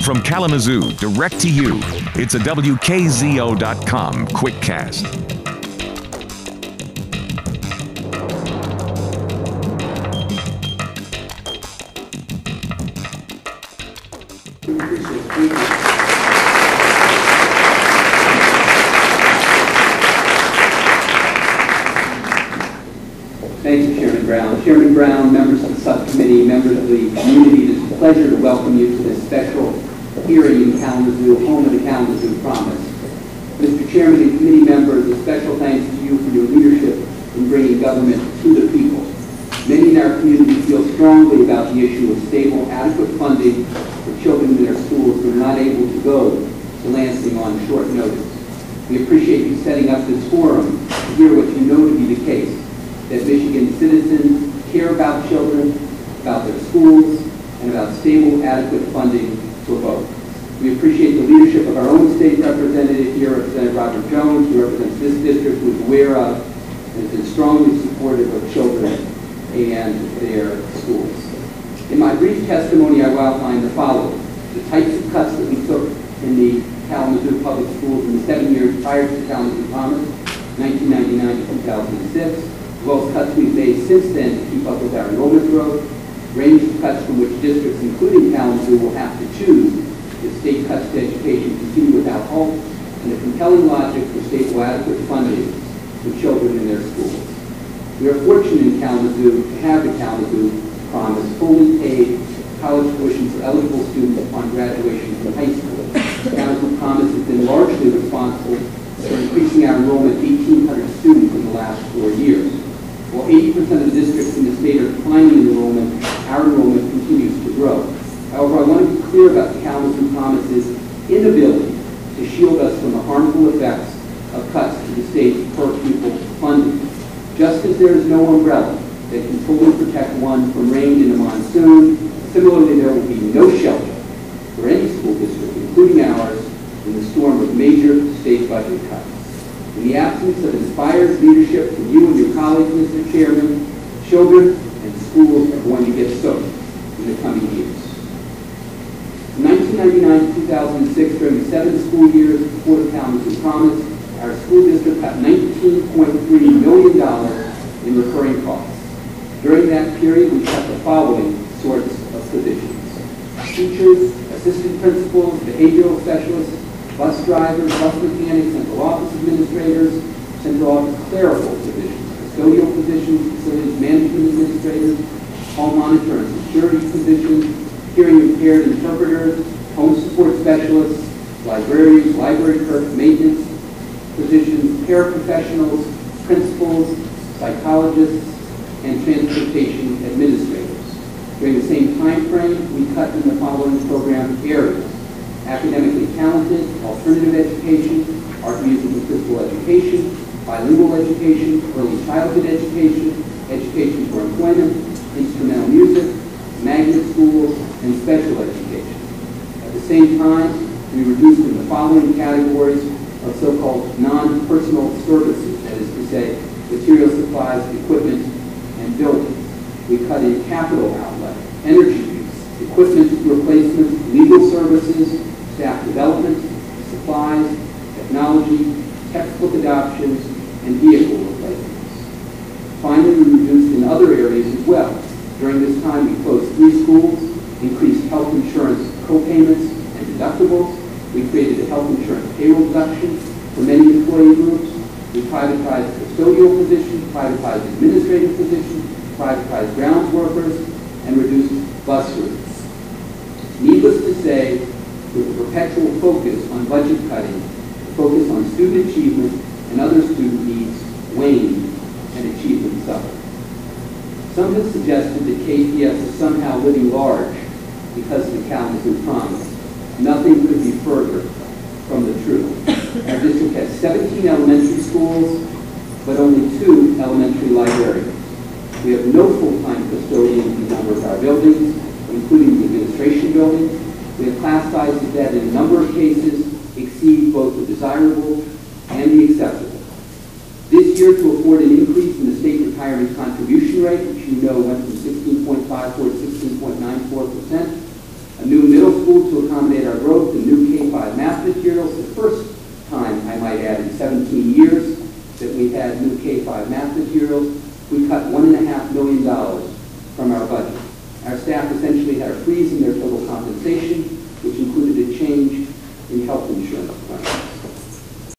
From Kalamazoo, direct to you, it's a WKZO.com quickcast. Thank you, Chairman Brown. Chairman Brown, members of the subcommittee, members of the community, it is a pleasure to welcome you to this special hearing in Kalamazoo, home of the Kalamazoo Promise. Mr. Chairman and committee members, a special thanks to you for your leadership in bringing government to the people. Many in our community feel strongly about the issue of stable, adequate funding for children in their schools who are not able to go to Lansing on short notice. We appreciate you setting up this forum to hear what you know to be the case, that Michigan citizens care about children, about their schools, and about stable, adequate funding for both. We appreciate the leadership of our own state representative here, Representative Robert Jones, who represents this district, who is aware of and has been strongly supportive of children and their schools. In my brief testimony, I will outline the following: the types of cuts that we took in the Kalamazoo public schools in the 7 years prior to the Kalamazoo Promise, 1999 to 2006, as well as cuts we've made since then to keep up with our enrollment growth, range of cuts from which districts, including Kalamazoo, will have to choose if state cuts to education continue without halt, and the compelling logic for stable, adequate funding for children in their schools. We are fortunate in Kalamazoo to have the Kalamazoo Promise fully paid college tuition for eligible students upon graduation from high school. The Kalamazoo Promise has been largely responsible for increasing our enrollment 1,800 students in the last 4 years. While 80% of the districts in the state are declining in enrollment, our enrollment continues to grow. However, I want to be clear about the Kalamazoo Promise's inability to shield us from the harmful effects of cuts to the state's per pupil funding. Just as there is no umbrella that can fully protect one from rain in a monsoon, similarly there will be no shelter for any school district, including ours, in the storm of major state budget cuts. In the absence of inspired leadership from you and your colleagues, Mr. Chairman, children and schools are going to get soaked in the coming years. From 1999 to 2006, during the 7 school years before the Kalamazoo Promise, our school district cut $19.3 million in recurring costs. During that period, we cut the following sorts of positions: teachers, assistant principals, behavioral specialists, bus drivers, bus mechanics, central office administrators, central office clerical positions, custodial positions, facilities management administrators, hall monitor and security positions, hearing impaired interpreters, home support specialists, librarians, library clerks, maintenance positions, paraprofessionals, principals, psychologists, and transportation administrators. During the same time frame, we cut in the following program areas: academically talented, alternative education, art, music, and physical education, bilingual education, early childhood education, education for employment, instrumental music, magnet schools, and special education. At the same time, we reduced in the following categories of so-called non-personal services, that is to say, material supplies, equipment, and buildings. We cut in capital outlay, energy use, equipment replacement, legal services, staff development, supplies, technology, textbook adoptions, and vehicle replacements. Finally, we reduced in other areas as well. During this time, we closed 3 schools, increased health insurance co-payments and deductibles. We created a health insurance payroll deduction for many employee groups. We privatized custodial positions, privatized administrative positions, privatized grounds workers, and reduced bus routes. Needless to say, with a perpetual focus on budget cutting, the focus on student achievement and other student needs waned and achievement suffered. Some have suggested that KPS is somehow living large because of the Kalamazoo Promise. Nothing could be further from the truth. Our district has 17 elementary schools, but only 2 elementary librarians. We have no full-time custodians in a number of our buildings, including the administration building. We have class sizes that, in a number of cases, exceed both the desirable and the acceptable. This year, to afford an increase in the state retirement contribution rate, which you know went from 16.54 to 16.94%, a new middle school school to accommodate our growth in new K-5 math materials. The first time, I might add, in 17 years that we've had new K-5 math materials. We cut $1.5 million from our budget. Our staff essentially had a freeze in their total compensation, which included a change in health insurance plans.